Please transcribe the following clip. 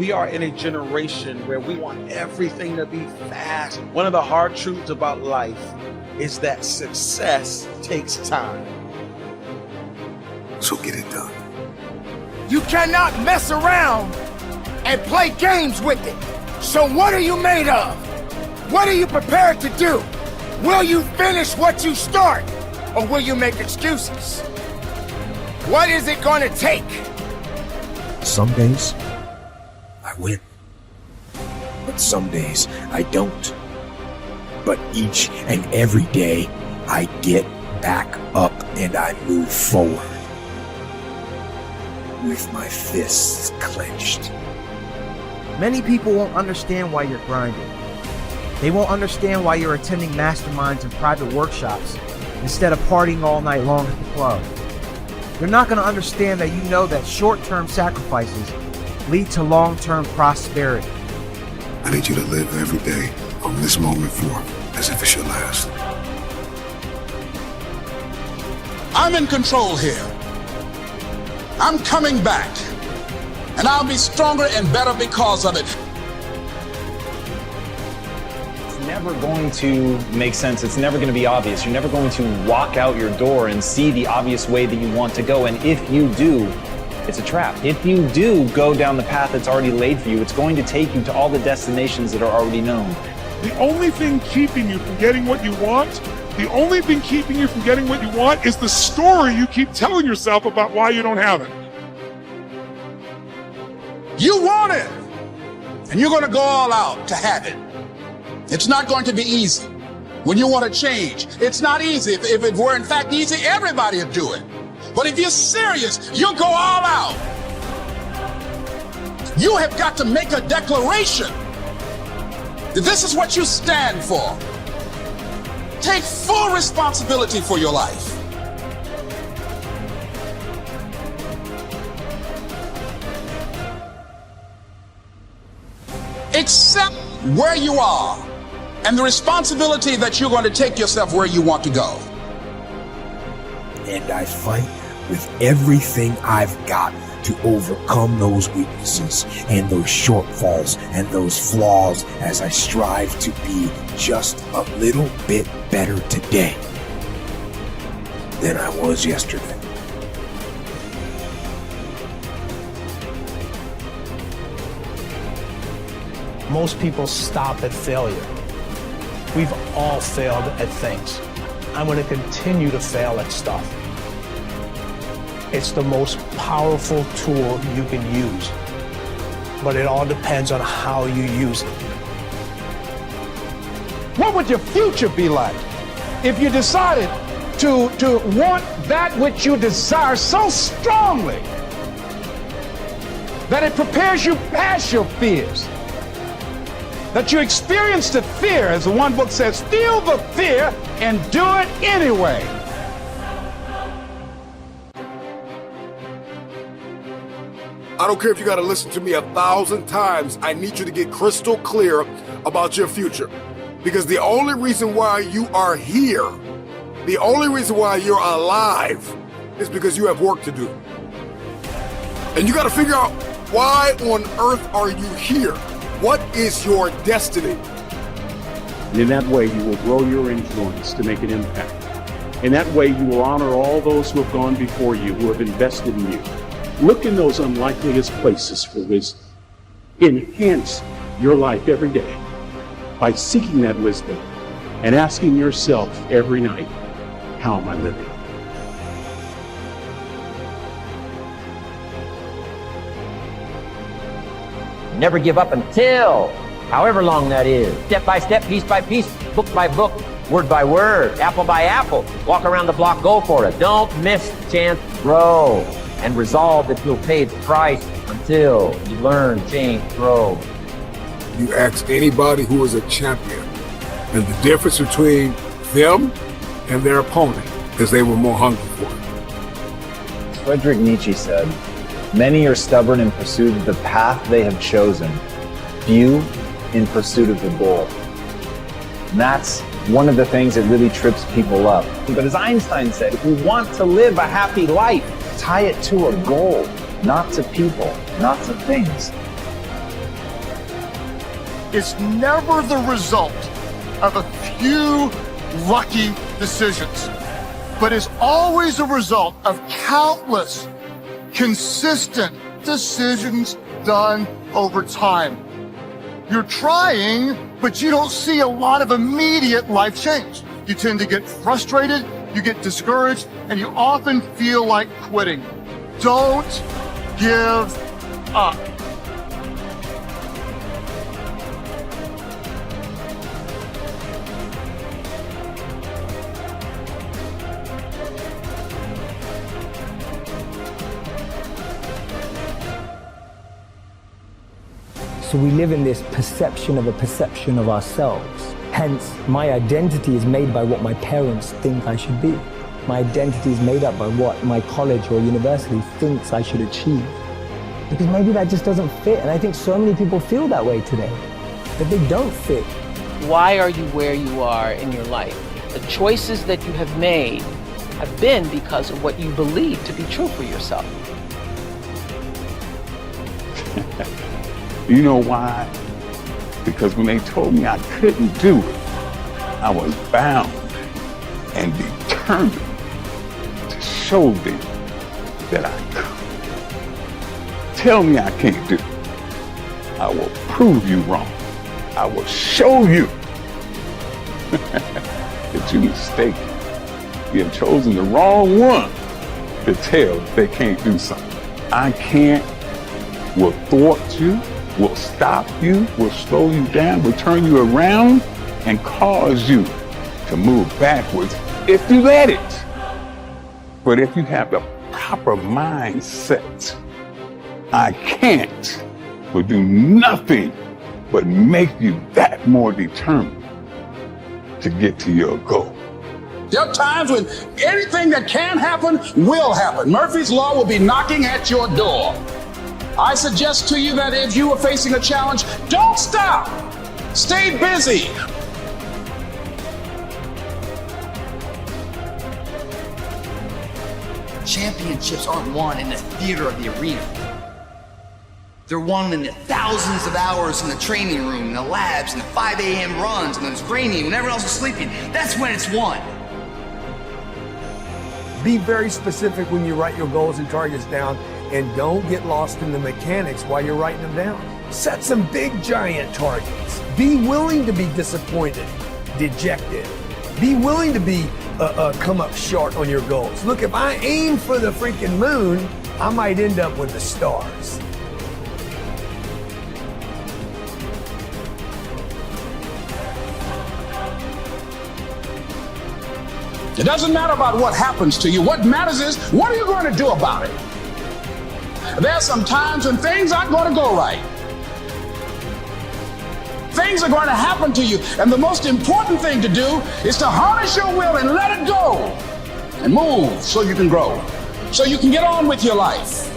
We are in a generation where we want everything to be fast. One of the hard truths about life is that success takes time. So get it done. You cannot mess around and play games with it. So what are you made of? What are you prepared to do? Will you finish what you start, or will you make excuses? What is it going to take? Some days, I win. But some days, I don't. But each and every day, I get back up and I move forward. With my fists clenched. Many people won't understand why you're grinding. They won't understand why you're attending masterminds and private workshops instead of partying all night long at the club. They're not going to understand that you know that short-term sacrifices lead to long-term prosperity. I need you to live every day from this moment forward as if it's your last. I'm in control here. I'm coming back. And I'll be stronger and better because of it. It's never going to make sense. It's never going to be obvious. You're never going to walk out your door and see the obvious way that you want to go. And if you do, it's a trap. If you do go down the path that's already laid for you, it's going to take you to all the destinations that are already known. The only thing keeping you from getting what you want, is the story you keep telling yourself about why you don't have it. You want it, and you're going to go all out to have it. It's not going to be easy. When you want to change, it's not easy. If it were in fact easy, everybody would do it. But if you're serious, you'll go all out. You have got to make a declaration that this is what you stand for. Take full responsibility for your life. Accept where you are and the responsibility that you're going to take yourself where you want to go. And I fight with everything I've got to overcome those weaknesses and those shortfalls and those flaws as I strive to be just a little bit better today than I was yesterday. Most people stop at failure. We've all failed at things. I'm going to continue to fail at stuff. It's the most powerful tool you can use, but it all depends on how you use it. What would your future be like if you decided to want that which you desire so strongly that it prepares you past your fears? That you experience the fear, as the one book says, feel the fear and do it anyway. I don't care if you got to listen to me 1,000 times. I need you to get crystal clear about your future. Because the only reason why you are here, the only reason why you're alive is because you have work to do. And you got to figure out, why on earth are you here? What is your destiny? And in that way, you will grow your influence to make an impact. In that way, you will honor all those who have gone before you, who have invested in you. Look in those unlikeliest places for wisdom. Enhance your life every day by seeking that wisdom and asking yourself every night, how am I living? Never give up until, however long that is. Step by step, piece by piece, book by book, word by word, apple by apple. Walk around the block, go for it. Don't miss the chance to grow. And resolve that you'll pay the price until you learn, change, grow. You ask anybody who is a champion, and the difference between them and their opponent is they were more hungry for it. Friedrich Nietzsche said, "Many are stubborn in pursuit of the path they have chosen, few in pursuit of the goal." And that's one of the things that really trips people up. But as Einstein said, if we want to live a happy life, tie it to a goal, not to people, not to things. is never the result of a few lucky decisions, but is always a result of countless, consistent decisions done over time. You're trying, but you don't see a lot of immediate life change. You tend to get frustrated, you get discouraged, and you often feel like quitting. Don't give up. So we live in this perception of a perception of ourselves. Hence, my identity is made by what my parents think I should be. My identity is made up by what my college or university thinks I should achieve. Because maybe that just doesn't fit. And I think so many people feel that way today, that they don't fit. Why are you where you are in your life? The choices that you have made have been because of what you believe to be true for yourself. You know why? Because when they told me I couldn't do it, I was bound and determined to show them that I could. Tell me I can't do it. I will prove you wrong. I will show you that you're mistaken. You have chosen the wrong one to tell that they can't do something. I can't will thwart you, will stop you, will slow you down, will turn you around and cause you to move backwards if you let it. But if you have the proper mindset, I can't will do nothing but make you that more determined to get to your goal. There are times when anything that can happen will happen. Murphy's Law will be knocking at your door. I suggest to you that if you are facing a challenge, don't stop. Stay busy. Championships aren't won in the theater of the arena. They're won in the thousands of hours in the training room, in the labs, in the 5 a.m. runs, and those training when everyone else is sleeping. That's when it's won. Be very specific when you write your goals and targets down, and don't get lost in the mechanics while you're writing them down. Set some big, giant targets. Be willing to be disappointed, dejected. Be willing to be come up short on your goals. Look, if I aim for the freaking moon, I might end up with the stars. It doesn't matter about what happens to you. What matters is, what are you going to do about it? There are some times when things aren't going to go right. Things are going to happen to you. And the most important thing to do is to harness your will and let it go. And move so you can grow. So you can get on with your life.